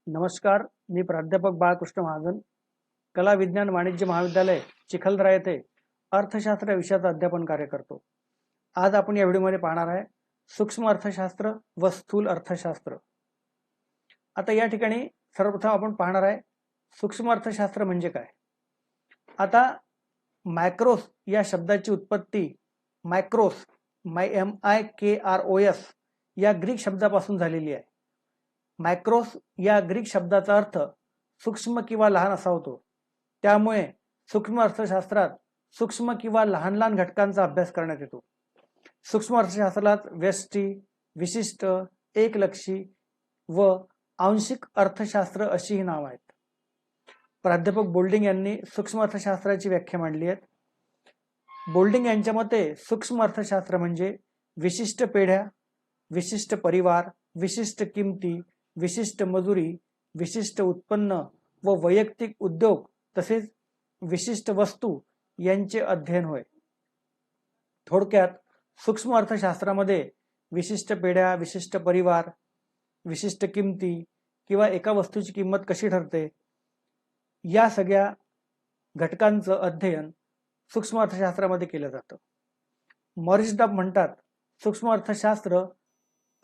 नमस्कार, मी प्राध्यापक बाळकृष्ण महाजन, कला विज्ञान वाणिज्य महाविद्यालय चिखलदरा येथे अर्थशास्त्र या विषयाचं अध्यापन कार्य करतो. आज आपण या व्हिडिओमध्ये पाहणार आहे सूक्ष्म अर्थशास्त्र व स्थूल अर्थशास्त्र. आता या ठिकाणी सर्वप्रथम आपण पाहणार आहे सूक्ष्म अर्थशास्त्र म्हणजे काय. आता मायक्रोस या शब्दाची उत्पत्ती मायक्रोस MIKROS या ग्रीक शब्दापासून झालेली आहे. मायक्रोस या ग्रीक शब्दाचा अर्थ सूक्ष्म किंवा लहान असा होतो. त्यामुळे सूक्ष्म अर्थशास्त्रात सूक्ष्म किंवा लहान लहान घटकांचा अभ्यास करण्यात येतो. सूक्ष्म अर्थशास्त्रात व्यष्टी, विशिष्ट, एकलक्षी व आंशिक अर्थशास्त्र अशी ही नावं आहेत. प्राध्यापक बोल्डिंग यांनी सूक्ष्म अर्थशास्त्राची व्याख्या मांडली आहे. बोल्डिंग यांच्या मते सूक्ष्म अर्थशास्त्र म्हणजे विशिष्ट पेढ्या, विशिष्ट परिवार, विशिष्ट किमती, विशिष्ट मजुरी, विशिष्ट उत्पन्न व वैयक्तिक उद्योग तसेच विशिष्ट वस्तू यांचे अध्ययन होय. थोडक्यात सूक्ष्म अर्थशास्त्रामध्ये विशिष्ट पेढ्या, विशिष्ट परिवार, विशिष्ट किमती किंवा एका वस्तूची किंमत कशी ठरते या सगळ्या घटकांचं अध्ययन सूक्ष्म अर्थशास्त्रामध्ये केलं जातं. मॉरिस डब म्हणतात, सूक्ष्म अर्थशास्त्र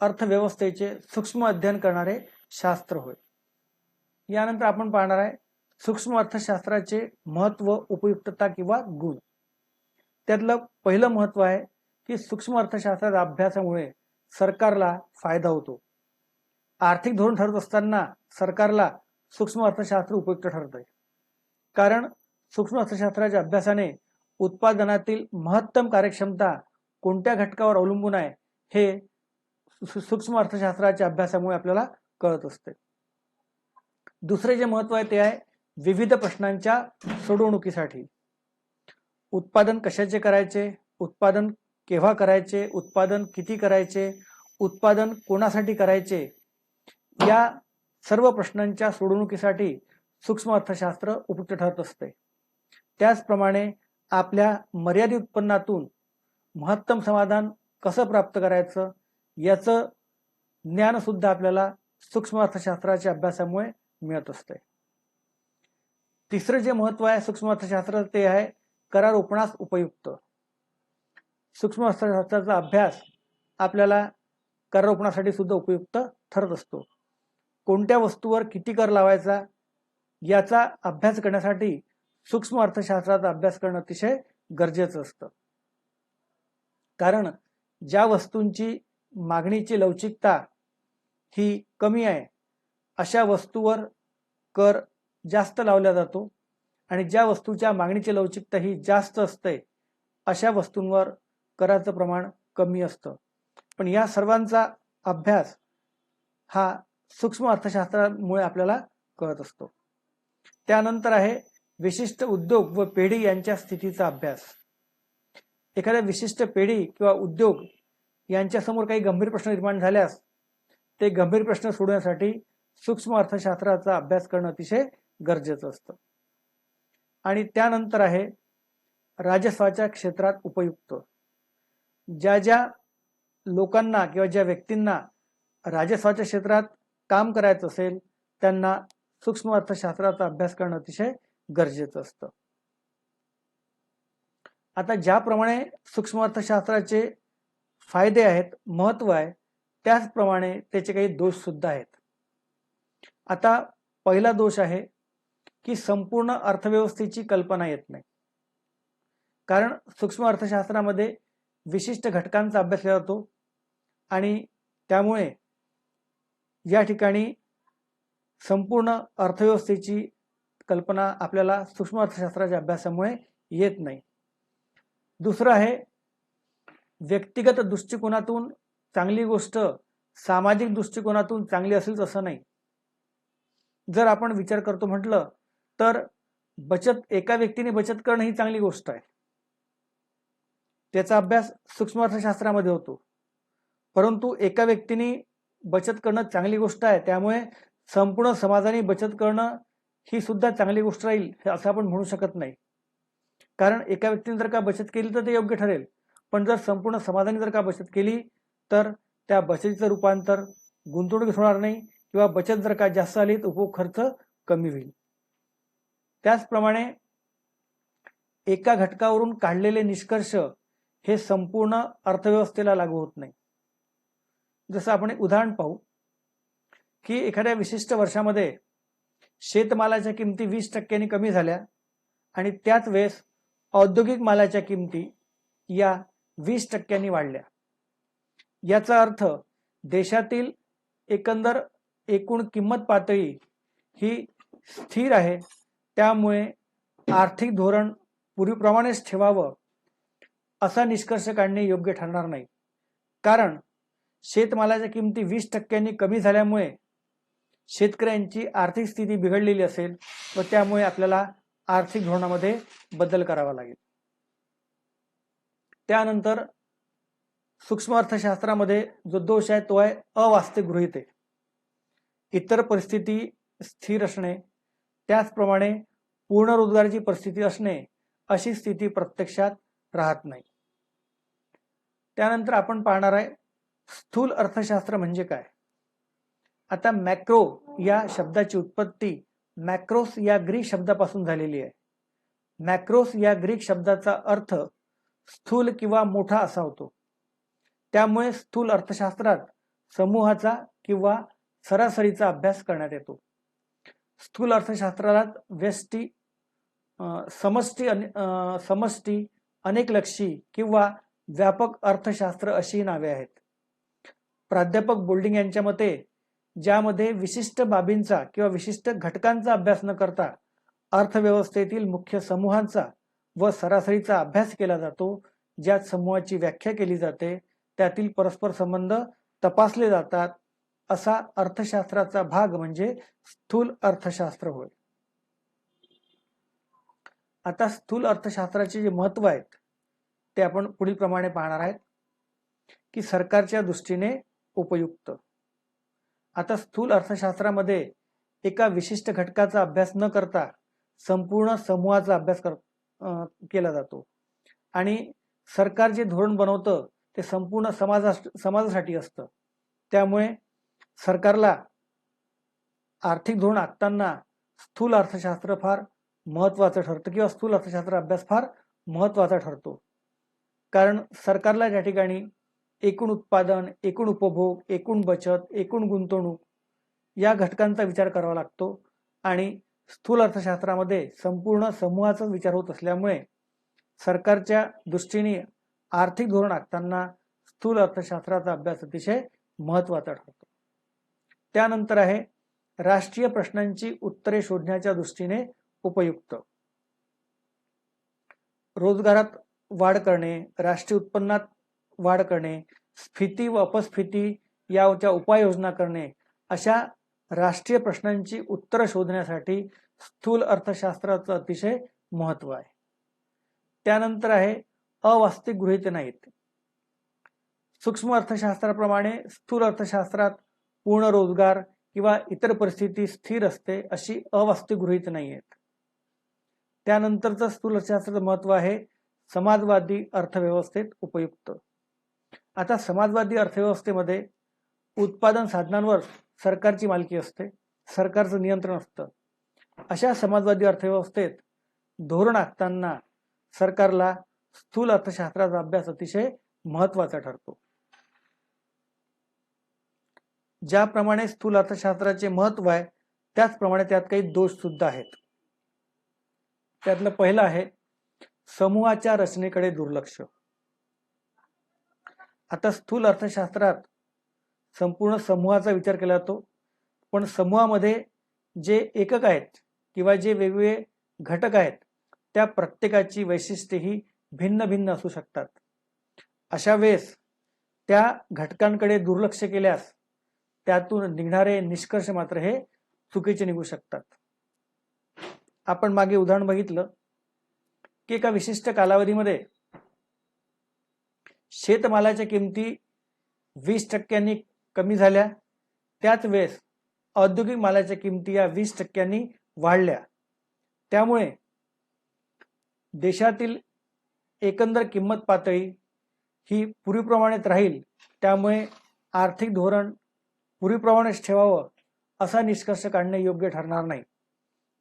अर्थव्यवस्थेचे सूक्ष्म अध्ययन करणारे शास्त्र होय. यानंतर आपण पाहणार आहे सूक्ष्म अर्थशास्त्राचे महत्व, उपयुक्तता किंवा गुण. त्यातलं पहिलं महत्व आहे की सूक्ष्म अर्थशास्त्राच्या अभ्यासामुळे सरकारला फायदा होतो. आर्थिक धोरण ठरवत असताना सरकारला सूक्ष्म अर्थशास्त्र उपयुक्त ठरते. कारण सूक्ष्म अर्थशास्त्राच्या अभ्यासाने उत्पादनातील महत्तम कार्यक्षमता कोणत्या घटकावर अवलंबून आहे हे सूक्ष्म अर्थशास्त्राच्या अभ्यासामुळे आपल्याला कळत असते. दुसरे जे महत्व आहे ते आहे विविध प्रश्नांच्या सोडवणुकीसाठी. उत्पादन कशाचे करायचे, उत्पादन केव्हा करायचे, उत्पादन किती करायचे, उत्पादन कोणासाठी करायचे या सर्व प्रश्नांच्या सोडवणुकीसाठी सूक्ष्म अर्थशास्त्र उपयुक्त ठरत असते. त्याचप्रमाणे आपल्या मर्यादित उत्पन्नातून महत्तम समाधान कसं प्राप्त करायचं याचं ज्ञान सुद्धा आपल्याला सूक्ष्म अर्थशास्त्राच्या अभ्यासामुळे मिळत असते. तिसरं जे महत्व आहे सूक्ष्म अर्थशास्त्र ते आहे करारोपणास उपयुक्त. सूक्ष्म अर्थशास्त्राचा अभ्यास आपल्याला करारोपणासाठी सुद्धा उपयुक्त ठरत असतो. कोणत्या वस्तूवर किती कर लावायचा याचा अभ्यास करण्यासाठी सूक्ष्म अर्थशास्त्राचा अभ्यास करणं अतिशय गरजेचं असतं. कारण ज्या वस्तूंची मागणीची लवचिकता ही कमी आहे अशा वस्तूवर कर जास्त लावला जातो आणि ज्या वस्तूच्या मागणीची लवचिकता ही जास्त असते अशा वस्तूंवर कराचं प्रमाण कमी असतं. पण या सर्वांचा अभ्यास हा सूक्ष्म अर्थशास्त्रामुळे आपल्याला कळत असतो. त्यानंतर आहे विशिष्ट उद्योग व पेढी यांच्या स्थितीचा अभ्यास. एखाद्या विशिष्ट पेढी किंवा उद्योग यांच्यासमोर काही गंभीर प्रश्न निर्माण झाल्यास ते गंभीर प्रश्न सोडवण्यासाठी सूक्ष्म अर्थशास्त्राचा अभ्यास करणं अतिशय गरजेचं असतं. आणि त्यानंतर आहे राजस्वाच्या क्षेत्रात उपयुक्त. ज्या ज्या लोकांना किंवा ज्या व्यक्तींना राजस्वाच्या क्षेत्रात काम करायचं असेल त्यांना सूक्ष्म अर्थशास्त्राचा अभ्यास करणं अतिशय गरजेचं असतं. आता ज्याप्रमाणे सूक्ष्म अर्थशास्त्राचे फायदे आहेत, महत्व आहे, त्याचप्रमाणे त्याचे काही दोष सुद्धा आहेत. आता पहिला दोष आहे की संपूर्ण अर्थव्यवस्थेची कल्पना येत नाही. कारण सूक्ष्म अर्थशास्त्रामध्ये विशिष्ट घटकांचा अभ्यास केला जातो आणि त्यामुळे या ठिकाणी संपूर्ण अर्थव्यवस्थेची कल्पना आपल्याला सूक्ष्म अर्थशास्त्राच्या अभ्यासामुळे येत नाही. दुसरं आहे व्यक्तिगत दृष्टिकोनातून चांगली गोष्ट सामाजिक दृष्टिकोनातून चांगली असेल असं नाही. जर आपण विचार करतो म्हटलं तर एका व्यक्तीने बचत करणं ही चांगली गोष्ट आहे. त्याचा अभ्यास सूक्ष्म अर्थशास्त्रामध्ये होतो. परंतु एका व्यक्तीने बचत करणं चांगली गोष्ट आहे त्यामुळे संपूर्ण समाजाने बचत करणं ही सुद्धा चांगली गोष्ट राहील असं आपण म्हणू शकत नाही. कारण एका व्यक्तीने जर का बचत केली तर ते योग्य ठरेल, पण जर संपूर्ण समाजाने जर का बचत केली तर त्या बचतीचं रूपांतर गुंतवणुकीत होणार नाही किंवा बचत जर का जास्त झाली तर उपभोग खर्च कमी होईल. त्याचप्रमाणे एका घटकावरून काढलेले निष्कर्ष हे संपूर्ण अर्थव्यवस्थेला लागू होत नाही. जसं आपण एक उदाहरण पाहू की एखाद्या विशिष्ट वर्षामध्ये शेतमालाच्या किमती 20% कमी झाल्या आणि त्याच वेळेस औद्योगिक मालाच्या किमती या 20% वाढल्या. याचा अर्थ देशातील एकंदर एकूण किंमत पातळी ही स्थिर आहे. त्यामुळे आर्थिक धोरण पूर्वीप्रमाणेच ठेवावं असा निष्कर्ष काढणे योग्य ठरणार नाही. कारण शेतमालाच्या किमती 20% कमी झाल्यामुळे शेतकऱ्यांची आर्थिक स्थिती बिघडलेली असेल व त्यामुळे आपल्याला आर्थिक धोरणामध्ये बदल करावा लागेल. त्यानंतर सूक्ष्म अर्थशास्त्रामध्ये जो दोष आहे तो आहे अवास्तविक गृहीते. इतर परिस्थिती स्थिर असणे, त्याचप्रमाणे पूर्ण रोजगाराची परिस्थिती असणे अशी स्थिती प्रत्यक्षात राहत नाही. त्यानंतर आपण पाहणार आहे स्थूल अर्थशास्त्र म्हणजे काय. आता मॅक्रो या शब्दाची उत्पत्ती मॅक्रोस या ग्रीक शब्दापासून झालेली आहे. मॅक्रोस या ग्रीक शब्दाचा अर्थ स्थूल किंवा मोठा असा होतो. त्यामुळे स्थूल अर्थशास्त्रात समूहाचा किंवा सरासरीचा अभ्यास करण्यात येतो. स्थूल अर्थशास्त्राला व्यष्टी, समष्टी, अनेकलक्षी किंवा व्यापक अर्थशास्त्र अशी नावे आहेत. प्राध्यापक बोल्डिंग यांच्या मते ज्यामध्ये विशिष्ट बाबींचा किंवा विशिष्ट घटकांचा अभ्यास न करता अर्थव्यवस्थेतील मुख्य समूहांचा व सरासरीचा अभ्यास केला जातो, ज्यात समूहाची व्याख्या केली जाते, त्यातील परस्पर संबंध तपासले जातात, असा अर्थशास्त्राचा भाग म्हणजे स्थूल अर्थशास्त्र होय. आता स्थूल अर्थशास्त्राचे जे महत्व आहेत ते आपण पुढील प्रमाणे पाहणार आहेत की सरकारच्या दृष्टीने उपयुक्त. आता स्थूल अर्थशास्त्रामध्ये एका विशिष्ट घटकाचा अभ्यास न करता संपूर्ण समूहाचा अभ्यास केला जातो आणि सरकार जे धोरण बनवतं ते संपूर्ण समाजासाठी असतं. त्यामुळे सरकारला आर्थिक धोरण आखताना स्थूल अर्थशास्त्र फार महत्त्वाचं ठरतं किंवा स्थूल अर्थशास्त्र अभ्यास फार महत्त्वाचा ठरतो. कारण सरकारला त्या ठिकाणी एकूण उत्पादन, एकूण उपभोग, एकूण बचत, एकूण गुंतवणूक या घटकांचा विचार करावा लागतो आणि स्थूल अर्थशास्त्रामध्ये संपूर्ण समूहाचा विचार होत असल्यामुळे सरकारच्या दृष्टीने आर्थिक धोरण आखताना स्थूल अर्थशास्त्राचा अभ्यास अतिशय महत्त्वाचा ठरतो. त्यानंतर आहे राष्ट्रीय प्रश्नांची उत्तरे शोधण्याच्या दृष्टीने उपयुक्त. रोजगारात वाढ करणे, राष्ट्रीय उत्पन्नात वाढ करणे, स्फीती व अपस्फीती याच्या उपाययोजना करणे अशा राष्ट्रीय प्रश्नांची उत्तरं शोधण्यासाठी स्थूल अर्थशास्त्राचं अतिशय महत्त्व आहे. त्यानंतर आहे अवास्तविक गृहीते नाहीत. सूक्ष्म अर्थशास्त्राप्रमाणे स्थूल अर्थशास्त्रात पूर्ण रोजगार किंवा इतर परिस्थिती स्थिर असते अशी अवास्तविक गृहीते नाही आहेत. त्यानंतरचं स्थूल अर्थशास्त्राचं महत्त्व आहे समाजवादी अर्थव्यवस्थेत उपयुक्त. आता समाजवादी अर्थव्यवस्थेमध्ये उत्पादन साधनांवर सरकारची मालकी असते, सरकारचं नियंत्रण असतं. अशा समाजवादी अर्थव्यवस्थेत धोरण आखताना सरकारला स्थूल अर्थशास्त्राचा अभ्यास अतिशय महत्त्वाचा ठरतो. ज्याप्रमाणे स्थूल अर्थशास्त्राचे महत्त्व आहे त्याचप्रमाणे त्यात काही दोष सुद्धा आहेत. त्यातलं पहिलं आहे समूहाच्या रचनेकडे दुर्लक्ष. आता स्थूल अर्थशास्त्रात संपूर्ण समूहाचा विचार केला जातो, पण समूहामध्ये जे एकक आहेत किंवा जे वेगवेगळे घटक आहेत त्या प्रत्येकाची वैशिष्ट्ये ही भिन्न भिन्न असू शकतात. अशा वेळेस त्या घटकांकडे दुर्लक्ष केल्यास त्यातून निघणारे निष्कर्ष मात्र हे चुकीचे निघू शकतात. आपण मागे उदाहरण बघितलं की एका विशिष्ट कालावधीमध्ये शेतमालाच्या किमती 20% कमी झाल्या, त्याच वेळेस औद्योगिक मालाच्या किमती या 20% वाढल्या. त्यामुळे देशातील एकंदर किंमत पातळी ही पूर्वीप्रमाणेच राहील. त्यामुळे आर्थिक धोरण पूर्वीप्रमाणेच ठेवावं असा निष्कर्ष काढणे योग्य ठरणार नाही,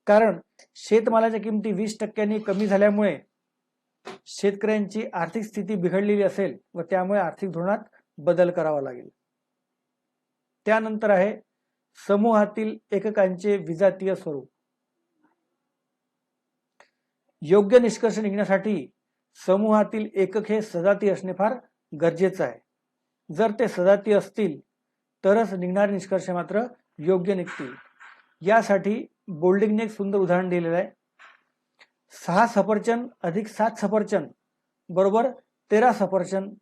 कारण शेतमालाच्या किमती 20% कमी झाल्यामुळे शेतकऱ्यांची आर्थिक स्थिती बिघडलेली असेल व त्यामुळे आर्थिक धोरणात बदल करावा लागेल. त्यानंतर आहे समूहातील एककांचे विजातीय स्वरूप. योग्य निष्कर्ष निघण्यासाठी समूहातील एकक हे सजातीय असणे फार गरजेचं आहे. जर ते सजातीय असतील तरच निघणारे निष्कर्ष मात्र योग्य निघतील. यासाठी बोल्डिंगने एक सुंदर उदाहरण दिलेलं आहे. 6 सफरचंद अधिक 7 सफरचंद बरोबर 13 सफरचंद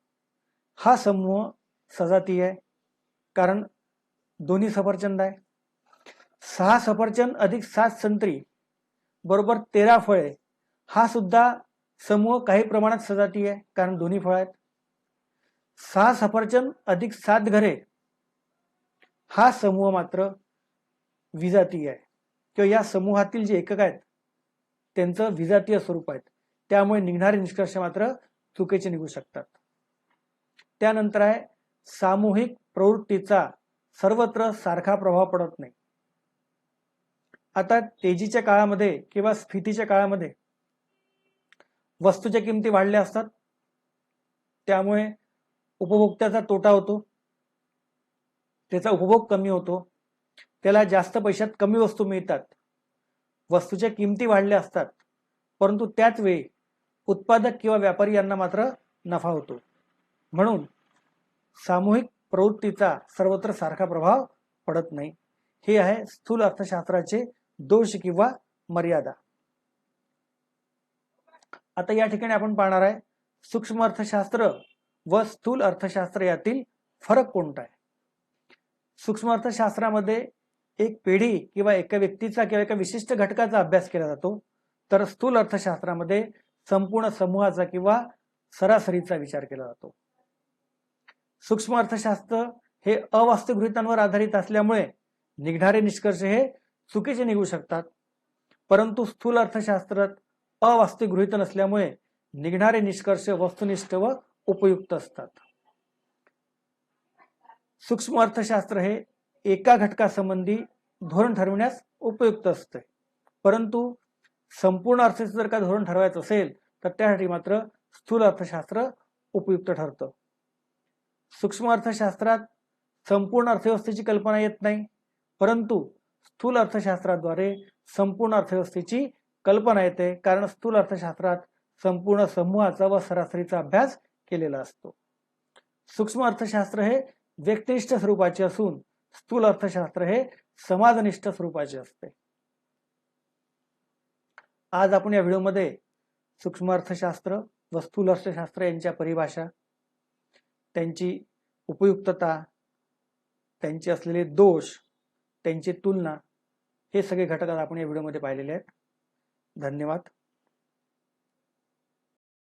हा समूह सजातीय आहे, कारण दोन्ही सफरचंद आहे. 6 सफरचंद अधिक 7 संत्री बरोबर 13 फळे हा सुद्धा समूह काही प्रमाणात सजातीय आहे, कारण दोन्ही फळ आहेत. 6 सफरचंद अधिक 7 घरे हा समूह मात्र विजातीय आहे, किंवा या समूहातील जे एकक आहेत त्यांचं विजातीय स्वरूप आहेत, त्यामुळे निघणारे निष्कर्ष मात्र चुकीचे निघू शकतात. त्यानंतर आहे सामूहिक प्रवृत्तीचा सर्वत्र सारखा प्रभाव पडत नाही. आता तेजीच्या काळामध्ये किंवा स्फीतीच्या काळामध्ये वस्तूच्या किमती वाढल्या असतात, त्यामुळे उपभोक्त्याचा तोटा होतो, त्याचा उपभोग कमी होतो, त्याला जास्त पैशात कमी वस्तू मिळतात. वस्तूच्या किमती वाढल्या असतात, परंतु त्याच वेळी उत्पादक किंवा व्यापारी यांना मात्र नफा होतो. म्हणून सामूहिक प्रवृत्तीचा सर्वत्र सारखा प्रभाव पडत नाही. हे आहे स्थूल अर्थशास्त्राचे दोष किंवा मर्यादा. आता या ठिकाणी आपण पाहणार आहे सूक्ष्म अर्थशास्त्र व स्थूल अर्थशास्त्र यातील फरक कोणता आहे. सूक्ष्म अर्थशास्त्रामध्ये एक पिढी किंवा एका व्यक्तीचा किंवा एका विशिष्ट घटकाचा अभ्यास केला जातो, तर स्थूल अर्थशास्त्रामध्ये संपूर्ण समूहाचा किंवा सरासरीचा विचार केला जातो. सूक्ष्म अर्थशास्त्र हे अवास्तविक गृहीतांवर आधारित असल्यामुळे निघणारे निष्कर्ष हे चुकीचे निघू शकतात, परंतु स्थूल अर्थशास्त्रात अवास्तविक गृहीत नसल्यामुळे निघणारे निष्कर्ष वस्तुनिष्ठ व उपयुक्त असतात. सूक्ष्म अर्थशास्त्र हे एका घटकासंबंधी धोरण ठरविण्यास उपयुक्त असते, परंतु संपूर्ण अर्थशास्त्र जर का धोरण ठरवायचं असेल तर त्यासाठी मात्र स्थूल अर्थशास्त्र उपयुक्त ठरतं. सूक्ष्म अर्थशास्त्रात संपूर्ण अर्थव्यवस्थेची कल्पना येत नाही, परंतु स्थूल अर्थशास्त्राद्वारे संपूर्ण अर्थव्यवस्थेची कल्पना येते, कारण स्थूल अर्थशास्त्रात संपूर्ण समूहाचा व सरासरीचा अभ्यास केलेला असतो. सूक्ष्म अर्थशास्त्र हे व्यक्तिनिष्ठ स्वरूपाचे असून स्थूल अर्थशास्त्र हे समाजनिष्ठ स्वरूपाचे असते. आज आपण या व्हिडिओमध्ये सूक्ष्म अर्थशास्त्र व स्थूल अर्थशास्त्र यांच्या परिभाषा, त्यांची उपयुक्तता, त्यांचे असलेले दोष, त्यांची तुलना, हे सगळे घटक आपण या व्हिडिओमध्ये पाहिलेले आहेत. धन्यवाद.